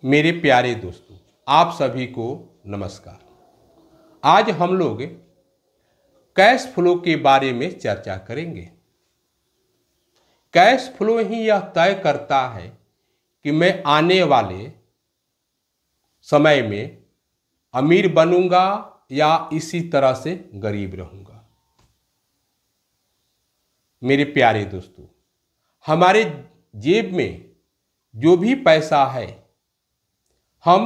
मेरे प्यारे दोस्तों, आप सभी को नमस्कार। आज हम लोग कैश फ्लो के बारे में चर्चा करेंगे। कैश फ्लो ही यह तय करता है कि मैं आने वाले समय में अमीर बनूंगा या इसी तरह से गरीब रहूंगा। मेरे प्यारे दोस्तों, हमारे जेब में जो भी पैसा है, हम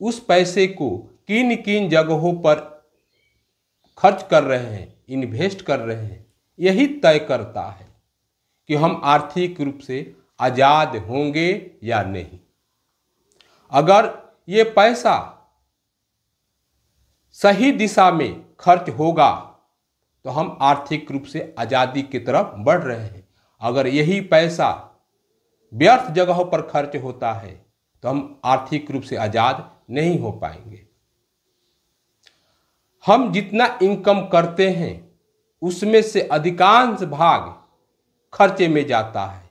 उस पैसे को किन किन जगहों पर खर्च कर रहे हैं, इन्वेस्ट कर रहे हैं, यही तय करता है कि हम आर्थिक रूप से आज़ाद होंगे या नहीं। अगर ये पैसा सही दिशा में खर्च होगा तो हम आर्थिक रूप से आज़ादी की तरफ बढ़ रहे हैं। अगर यही पैसा व्यर्थ जगहों पर खर्च होता है तो हम आर्थिक रूप से आज़ाद नहीं हो पाएंगे। हम जितना इनकम करते हैं उसमें से अधिकांश भाग खर्चे में जाता है,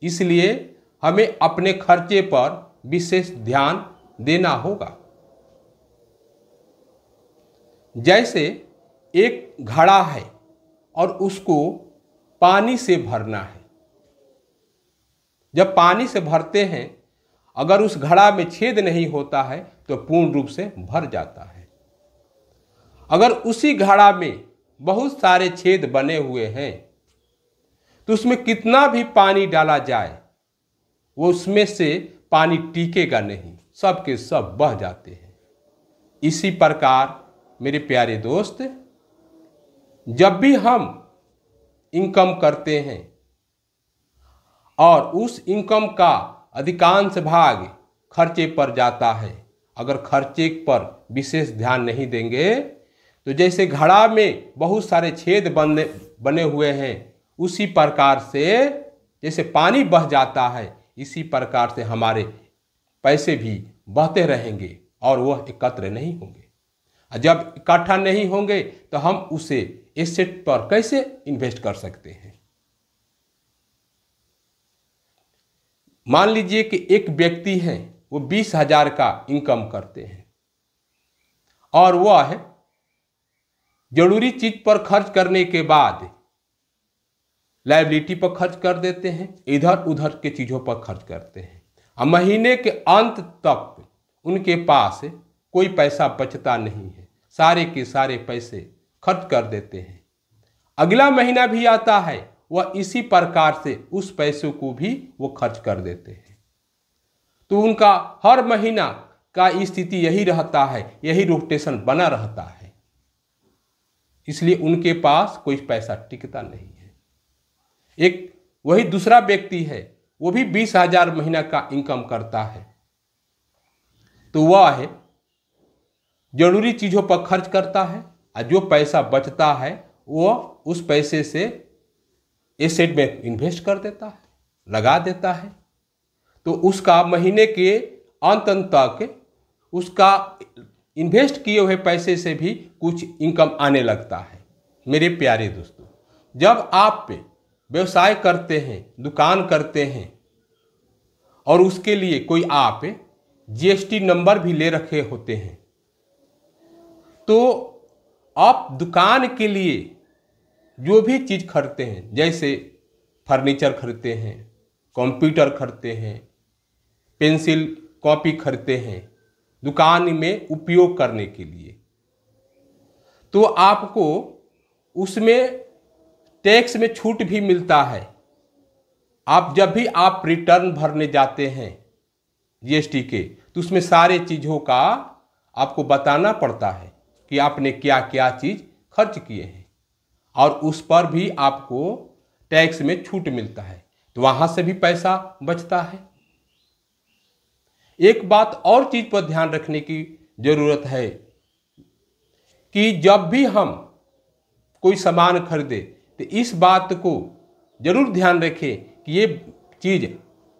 इसलिए हमें अपने खर्चे पर विशेष ध्यान देना होगा। जैसे एक घड़ा है और उसको पानी से भरना है। जब पानी से भरते हैं, अगर उस घड़ा में छेद नहीं होता है तो पूर्ण रूप से भर जाता है। अगर उसी घड़ा में बहुत सारे छेद बने हुए हैं तो उसमें कितना भी पानी डाला जाए वो उसमें से पानी टिकेगा नहीं, सब के सब बह जाते हैं। इसी प्रकार मेरे प्यारे दोस्त, जब भी हम इनकम करते हैं और उस इनकम का अधिकांश भाग खर्चे पर जाता है, अगर खर्चे पर विशेष ध्यान नहीं देंगे तो जैसे घड़ा में बहुत सारे छेद बने हुए हैं, उसी प्रकार से जैसे पानी बह जाता है, इसी प्रकार से हमारे पैसे भी बहते रहेंगे और वह एकत्र नहीं होंगे। जब इकट्ठा नहीं होंगे तो हम उसे एसेट पर कैसे इन्वेस्ट कर सकते हैं। मान लीजिए कि एक व्यक्ति है, वो 20,000 का इनकम करते हैं और वह जरूरी चीज पर खर्च करने के बाद लायबिलिटी पर खर्च कर देते हैं, इधर उधर के चीजों पर खर्च करते हैं। और महीने के अंत तक उनके पास कोई पैसा बचता नहीं है, सारे के सारे पैसे खर्च कर देते हैं। अगला महीना भी आता है, वह इसी प्रकार से उस पैसों को भी वो खर्च कर देते हैं। तो उनका हर महीना का स्थिति यही रहता है, यही रोटेशन बना रहता है, इसलिए उनके पास कोई पैसा टिकता नहीं है। एक वही दूसरा व्यक्ति है, वो भी 20,000 महीना का इनकम करता है, तो वह जरूरी चीजों पर खर्च करता है और जो पैसा बचता है वो उस पैसे से एसेट में इन्वेस्ट कर देता है, लगा देता है। तो उसका महीने के अंत तक उसका इन्वेस्ट किए हुए पैसे से भी कुछ इनकम आने लगता है। मेरे प्यारे दोस्तों, जब आप व्यवसाय करते हैं, दुकान करते हैं और उसके लिए कोई आप जीएसटी नंबर भी ले रखे होते हैं, तो आप दुकान के लिए जो भी चीज़ खरीदते हैं, जैसे फर्नीचर खरीदते हैं, कंप्यूटर खरीदते हैं, पेंसिल कॉपी खरीदते हैं दुकान में उपयोग करने के लिए, तो आपको उसमें टैक्स में छूट भी मिलता है। आप जब भी आप रिटर्न भरने जाते हैं जीएसटी के, तो उसमें सारे चीज़ों का आपको बताना पड़ता है कि आपने क्या क्या चीज़ खर्च किए हैं, और उस पर भी आपको टैक्स में छूट मिलता है, तो वहाँ से भी पैसा बचता है। एक बात और चीज़ पर ध्यान रखने की ज़रूरत है कि जब भी हम कोई सामान खरीदे तो इस बात को जरूर ध्यान रखें कि ये चीज़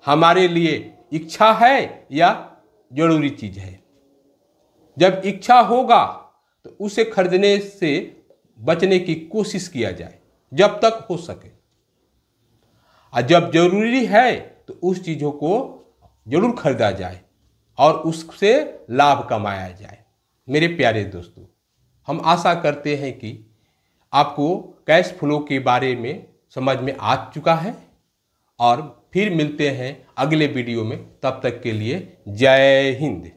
हमारे लिए इच्छा है या जरूरी चीज़ है। जब इच्छा होगा तो उसे खरीदने से बचने की कोशिश किया जाए जब तक हो सके, और जब जरूरी है तो उस चीज़ों को जरूर खरीदा जाए। और उससे लाभ कमाया जाए। मेरे प्यारे दोस्तों, हम आशा करते हैं कि आपको कैश फ्लो के बारे में समझ में आ चुका है, और फिर मिलते हैं अगले वीडियो में। तब तक के लिए जय हिंद।